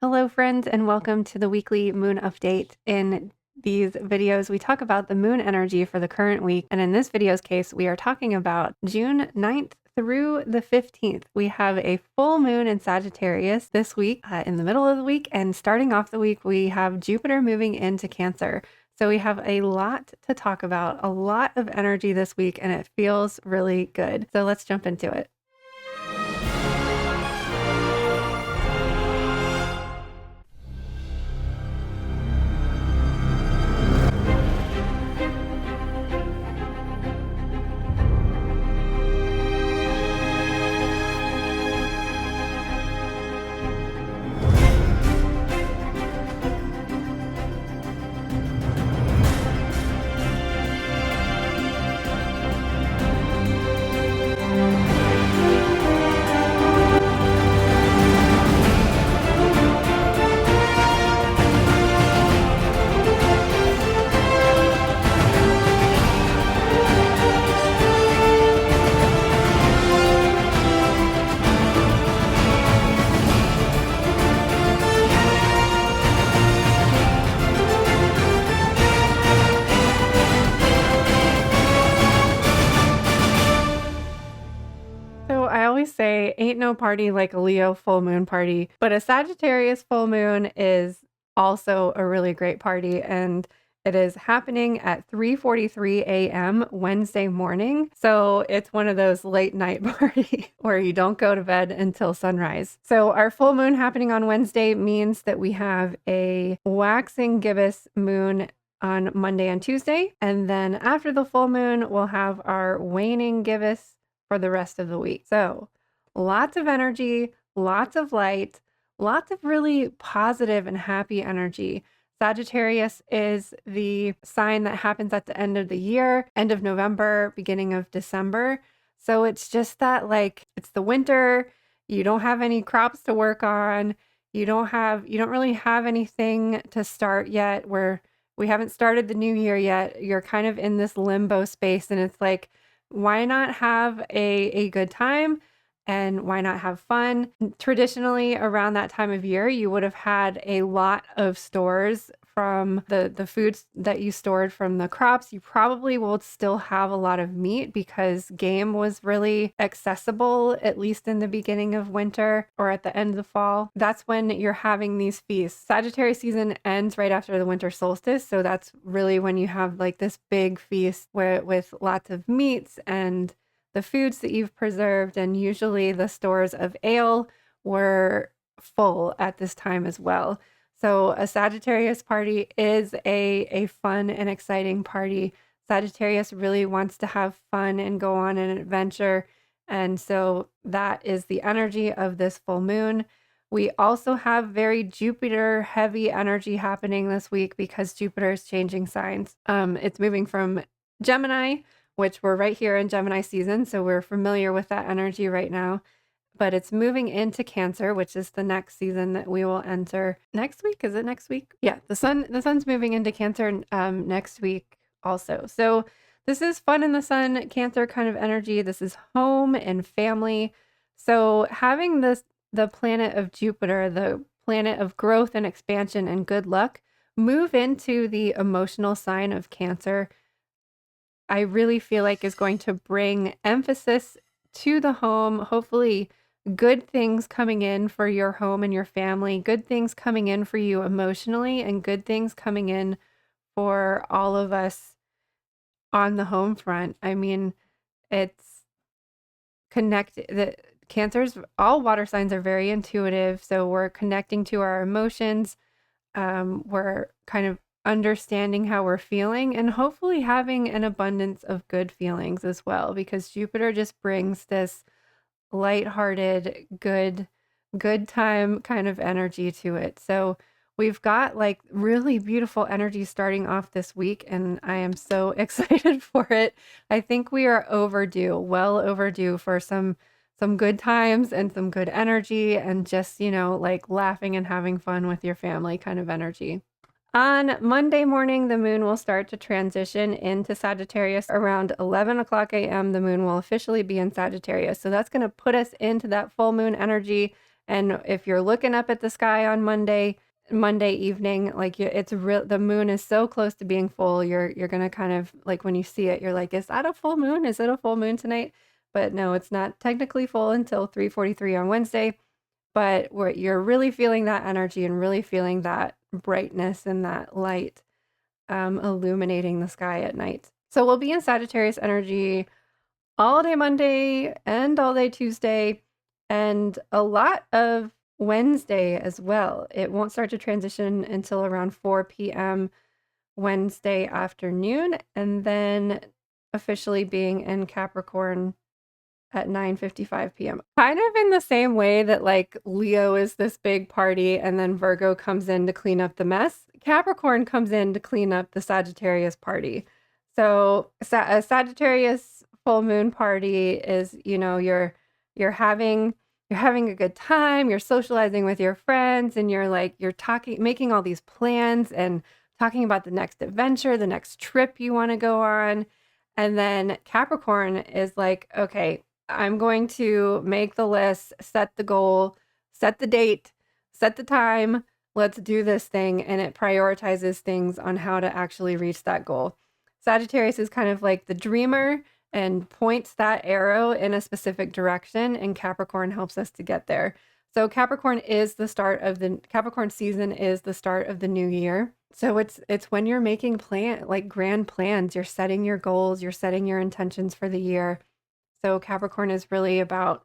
Hello, friends, and welcome to the weekly moon update. In these videos, we talk about the moon energy for the current week. And in this video's case, we are talking about June 9th through the 15th. We have a full moon in Sagittarius this week, in the middle of the week. And starting off the week, we have Jupiter moving into Cancer. So we have a lot to talk about, a lot of energy this week, and it feels really good. So let's jump into it. So I always say, ain't no party like a Leo full moon party, but a Sagittarius full moon is also a really great party, and it is happening at 3:43 a.m. Wednesday morning. So it's one of those late night party where you don't go to bed until sunrise. So our full moon happening on Wednesday means that we have a waxing gibbous moon on Monday and Tuesday, and then after the full moon, we'll have our waning gibbous for the rest of the week. So lots of energy, lots of light, lots of really positive and happy energy. Sagittarius is the sign that happens at the end of the year, end of November, beginning of December. So it's just that, like, it's the winter, you don't have any crops to work on, you don't really have anything to start yet, where we haven't started the new year yet. You're kind of in this limbo space, and it's like, why not have a good time, and why not have fun? Traditionally, around that time of year, you would have had a lot of stores from the foods that you stored from the crops. You probably will still have a lot of meat because game was really accessible, at least in the beginning of winter or at the end of the fall. That's when you're having these feasts. Sagittarius season ends right after the winter solstice, so that's really when you have like this big feast with lots of meats and the foods that you've preserved, and usually the stores of ale were full at this time as well. So a Sagittarius party is a fun and exciting party. Sagittarius really wants to have fun and go on an adventure. And so that is the energy of this full moon. We also have very Jupiter heavy energy happening this week because Jupiter is changing signs. It's moving from Gemini, which we're right here in Gemini season, so we're familiar with that energy right now. But it's moving into Cancer, which is the next season that we will enter next week. Is it next week? Yeah, the sun's moving into Cancer next week also. So this is fun in the sun, Cancer kind of energy. This is home and family. So having the planet of Jupiter, the planet of growth and expansion and good luck, move into the emotional sign of Cancer, I really feel like is going to bring emphasis to the home. Hopefully good things coming in for your home and your family, good things coming in for you emotionally, and good things coming in for all of us on the home front. I mean, it's connected. The Cancers, all water signs are very intuitive, so we're connecting to our emotions. We're kind of understanding how we're feeling, and hopefully having an abundance of good feelings as well, because Jupiter just brings this lighthearted, good time kind of energy to it. So we've got like really beautiful energy starting off this week, and I am so excited for it. I think we are overdue, well overdue for some good times and some good energy, and just, like laughing and having fun with your family kind of energy. On Monday morning, the moon will start to transition into Sagittarius. Around 11 o'clock a.m., the moon will officially be in Sagittarius. So that's going to put us into that full moon energy And if you're looking up at the sky on Monday evening, like it's real, the moon is so close to being full. You're gonna kind of like when you see it, you're like, is that a full moon? Is it a full moon tonight? But no, it's not technically full until 3:43 on Wednesday. But where you're really feeling that energy and really feeling that brightness and that light illuminating the sky at night. So we'll be in Sagittarius energy all day Monday and all day Tuesday and a lot of Wednesday as well. It won't start to transition until around 4 p.m. Wednesday afternoon, and then officially being in Capricorn at 9:55 p.m. Kind of in the same way that like Leo is this big party and then Virgo comes in to clean up the mess, Capricorn comes in to clean up the Sagittarius party. So a Sagittarius full moon party is, you're having a good time, you're socializing with your friends, and you're talking, making all these plans and talking about the next adventure, the next trip you want to go on. And then Capricorn is like, okay, I'm going to make the list, set the goal, set the date, set the time. Let's do this thing. And it prioritizes things on how to actually reach that goal. Sagittarius is kind of like the dreamer and points that arrow in a specific direction, and Capricorn helps us to get there. So Capricorn season is the start of the new year. So it's when you're making grand plans, you're setting your goals, you're setting your intentions for the year. So Capricorn is really about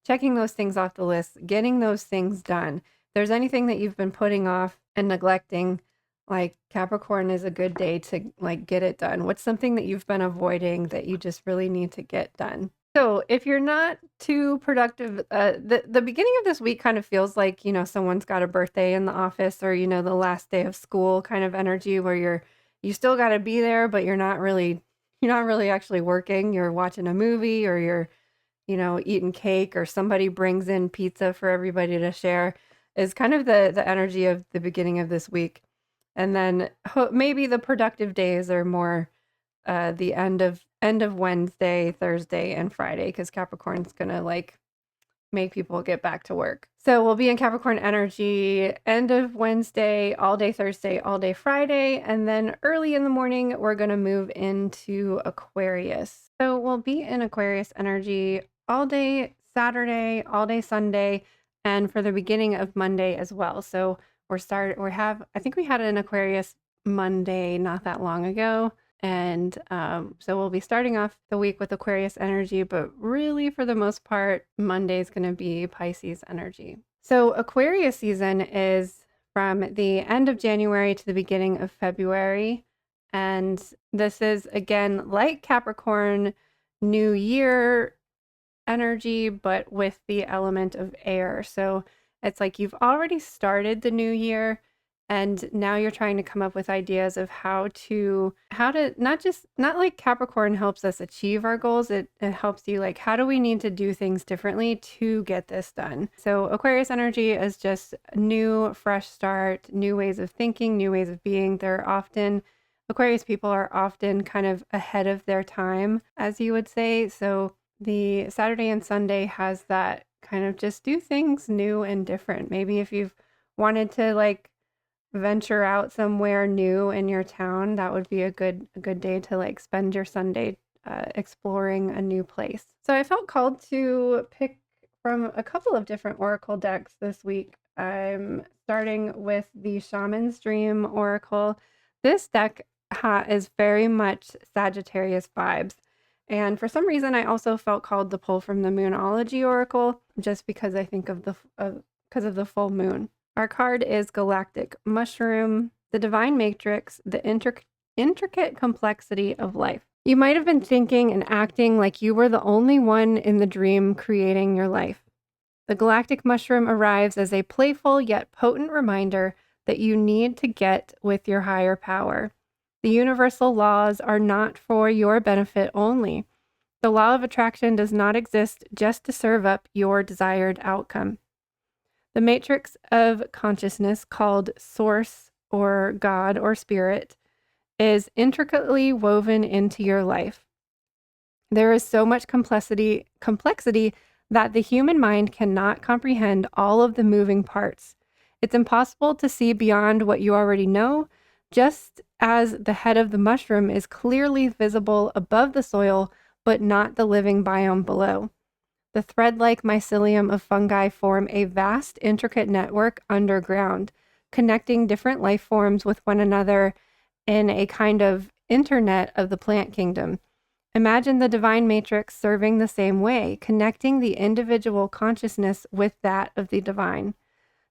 checking those things off the list, getting those things done. If there's anything that you've been putting off and neglecting, like Capricorn is a good day to like get it done. What's something that you've been avoiding that you just really need to get done? So if you're not too productive, the beginning of this week kind of feels like, someone's got a birthday in the office, or, the last day of school kind of energy where you still got to be there, but you're not really actually working. You're watching a movie, or you're, eating cake, or somebody brings in pizza for everybody to share, is kind of the energy of the beginning of this week. And then maybe the productive days are more the end of Wednesday, Thursday, and Friday, because Capricorn's gonna like make people get back to work. So we'll be in Capricorn energy end of Wednesday, all day Thursday, all day Friday, and then early in the morning we're gonna move into Aquarius. So we'll be in Aquarius energy all day Saturday, all day Sunday, and for the beginning of Monday as well. So I think we had an Aquarius Monday not that long ago. And so we'll be starting off the week with Aquarius energy, but really for the most part, Monday is going to be Pisces energy. So Aquarius season is from the end of January to the beginning of February. And this is, again, like Capricorn, New Year energy, but with the element of air. So it's like you've already started the new year, and now you're trying to come up with ideas of how to not like Capricorn helps us achieve our goals. It helps you like, how do we need to do things differently to get this done? So Aquarius energy is just new, fresh start, new ways of thinking, new ways of being. Aquarius people are often kind of ahead of their time, as you would say. So the Saturday and Sunday has that kind of just do things new and different. Maybe if you've wanted to like venture out somewhere new in your town, that would be a good day to like spend your Sunday exploring a new place. So I felt called to pick from a couple of different oracle decks this week. I'm starting with the Shaman's Dream Oracle. This deck is very much Sagittarius vibes. And for some reason, I also felt called to pull from the Moonology Oracle, just because I think of the full moon. Our card is Galactic Mushroom, the Divine Matrix, the intricate complexity of life. You might have been thinking and acting like you were the only one in the dream creating your life. The Galactic Mushroom arrives as a playful yet potent reminder that you need to get with your higher power. The universal laws are not for your benefit only. The law of attraction does not exist just to serve up your desired outcome. The matrix of consciousness, called Source or God or Spirit, is intricately woven into your life. There is so much complexity that the human mind cannot comprehend all of the moving parts. It's impossible to see beyond what you already know, just as the head of the mushroom is clearly visible above the soil, but not the living biome below. The thread-like mycelium of fungi form a vast, intricate network underground, connecting different life forms with one another in a kind of internet of the plant kingdom. Imagine the divine matrix serving the same way, connecting the individual consciousness with that of the divine.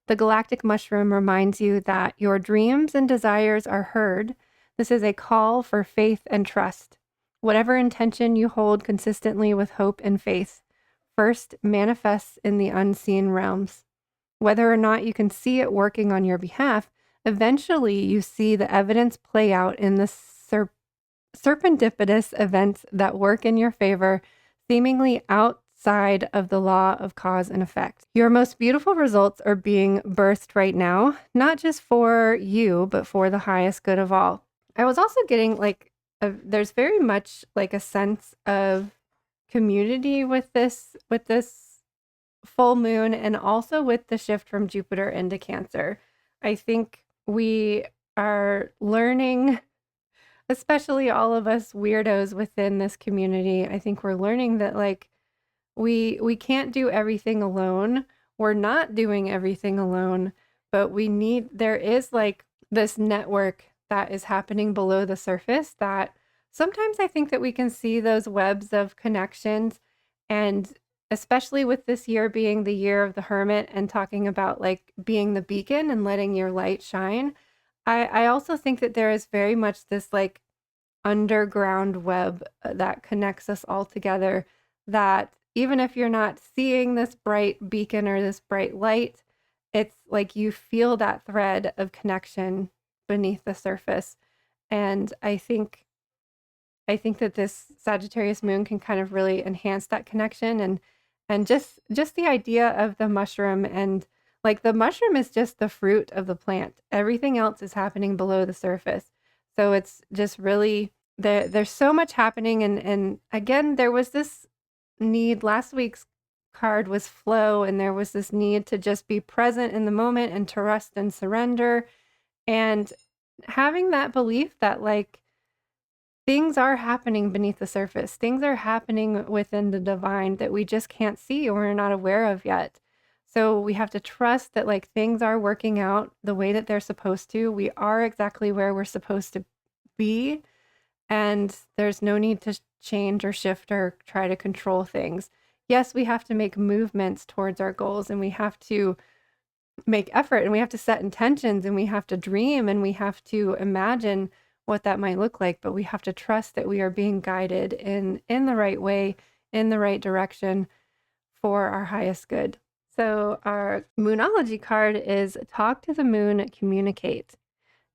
The galactic mushroom reminds you that your dreams and desires are heard. This is a call for faith and trust. Whatever intention you hold consistently with hope and faith, first manifests in the unseen realms. Whether or not you can see it working on your behalf, eventually you see the evidence play out in the serendipitous events that work in your favor, seemingly outside of the law of cause and effect. Your most beautiful results are being birthed right now, not just for you, but for the highest good of all. I was also getting there's very much like a sense of community with this full moon, and also with the shift from Jupiter into Cancer. I think we are learning, especially all of us weirdos within this community, I think we're learning that we can't do everything alone. We're not doing everything alone, but there is this network that is happening below the surface that sometimes I think that we can see those webs of connections. And especially with this year being the year of the hermit and talking about being the beacon and letting your light shine, I also think that there is very much this underground web that connects us all together, that even if you're not seeing this bright beacon or this bright light, it's like you feel that thread of connection beneath the surface. And I think that this Sagittarius moon can kind of really enhance that connection, and just the idea of the mushroom, and the mushroom is just the fruit of the plant. Everything else is happening below the surface. So it's just really there's so much happening, and again, there was this need. Last week's card was flow, and there was this need to just be present in the moment and to rest and surrender, and having that belief that things are happening beneath the surface. Things are happening within the divine that we just can't see or we're not aware of yet. So we have to trust that things are working out the way that they're supposed to. We are exactly where we're supposed to be, and there's no need to change or shift or try to control things. Yes, we have to make movements towards our goals, and we have to make effort, and we have to set intentions, and we have to dream, and we have to imagine what that might look like, but we have to trust that we are being guided in the right way, in the right direction for our highest good. So our Moonology card is Talk to the Moon, Communicate.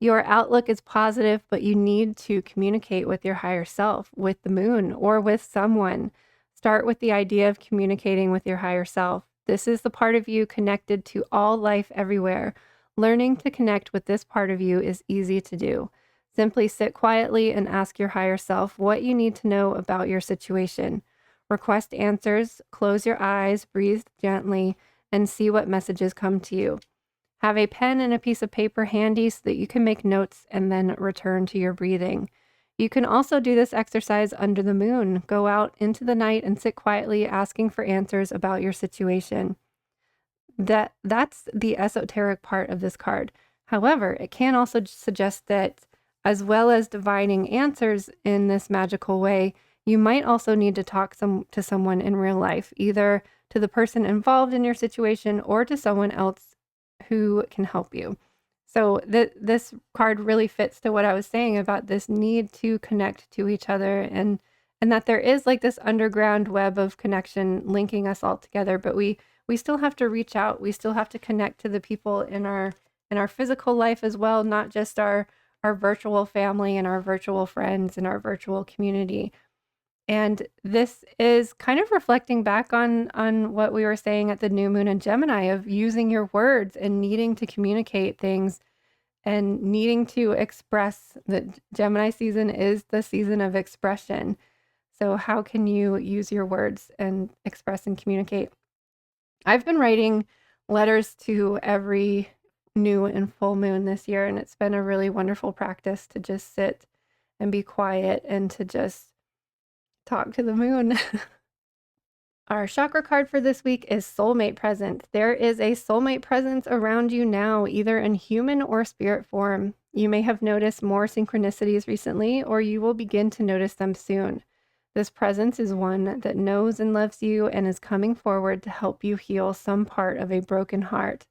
Your outlook is positive, but you need to communicate with your higher self, with the moon, or with someone. Start with the idea of communicating with your higher self. This is the part of you connected to all life everywhere. Learning to connect with this part of you is easy to do. Simply sit quietly and ask your higher self what you need to know about your situation. Request answers, close your eyes, breathe gently, and see what messages come to you. Have a pen and a piece of paper handy so that you can make notes and then return to your breathing. You can also do this exercise under the moon. Go out into the night and sit quietly asking for answers about your situation. That's the esoteric part of this card. However, it can also suggest that as well as divining answers in this magical way, you might also need to talk to someone in real life, either to the person involved in your situation or to someone else who can help you. So this card really fits to what I was saying about this need to connect to each other, and that there is this underground web of connection linking us all together, but we still have to reach out. We still have to connect to the people in our physical life as well, not just our virtual family and our virtual friends and our virtual community. And this is kind of reflecting back on what we were saying at the new moon in Gemini, of using your words and needing to communicate things and needing to express. The Gemini season is the season of expression. So how can you use your words and express and communicate? I've been writing letters to every new and full moon this year, and it's been a really wonderful practice to just sit and be quiet and to just talk to the moon. Our chakra card for this week is soulmate present. There is a soulmate presence around you now, either in human or spirit form. You may have noticed more synchronicities recently, or you will begin to notice them soon. This presence is one that knows and loves you and is coming forward to help you heal some part of a broken heart.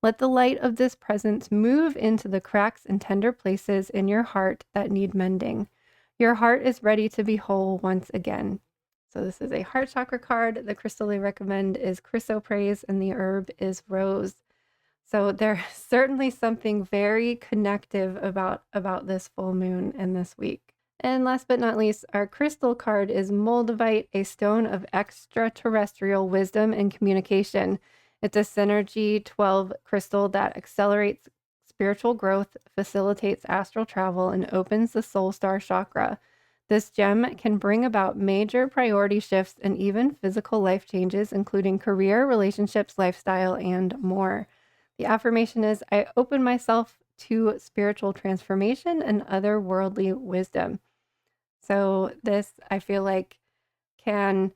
Let the light of this presence move into the cracks and tender places in your heart that need mending. Your heart is ready to be whole once again. So this is a heart chakra card. The crystal they recommend is chrysoprase and the herb is rose. So there's certainly something very connective about this full moon and this week. And last but not least, our crystal card is Moldavite, a stone of extraterrestrial wisdom and communication. It's a Synergy 12 crystal that accelerates spiritual growth, facilitates astral travel, and opens the soul star chakra. This gem can bring about major priority shifts and even physical life changes, including career, relationships, lifestyle, and more. The affirmation is, I open myself to spiritual transformation and otherworldly wisdom. So this, I feel like, can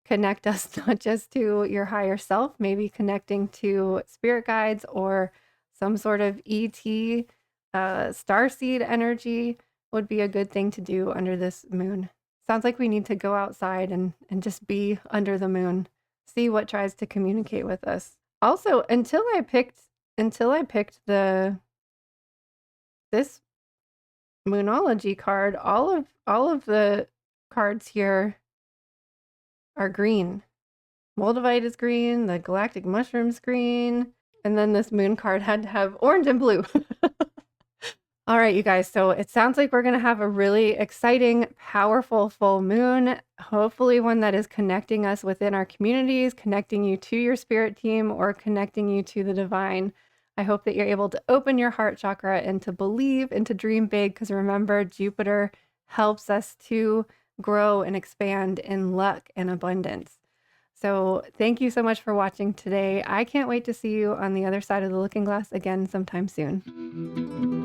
connect us not just to your higher self, maybe connecting to spirit guides or some sort of ET, starseed energy would be a good thing to do under this moon. Sounds like we need to go outside and just be under the moon, see what tries to communicate with us. Also, until I picked this Moonology card, all of the cards here are green. Moldavite is green, the galactic mushroom's green, and then this moon card had to have orange and blue. All right, you guys, so it sounds like we're going to have a really exciting, powerful full moon, hopefully one that is connecting us within our communities, connecting you to your spirit team, or connecting you to the divine. I hope that you're able to open your heart chakra and to believe and to dream big, because remember, Jupiter helps us to grow and expand in luck and abundance. So thank you so much for watching today. I can't wait to see you on the other side of the looking glass again sometime soon.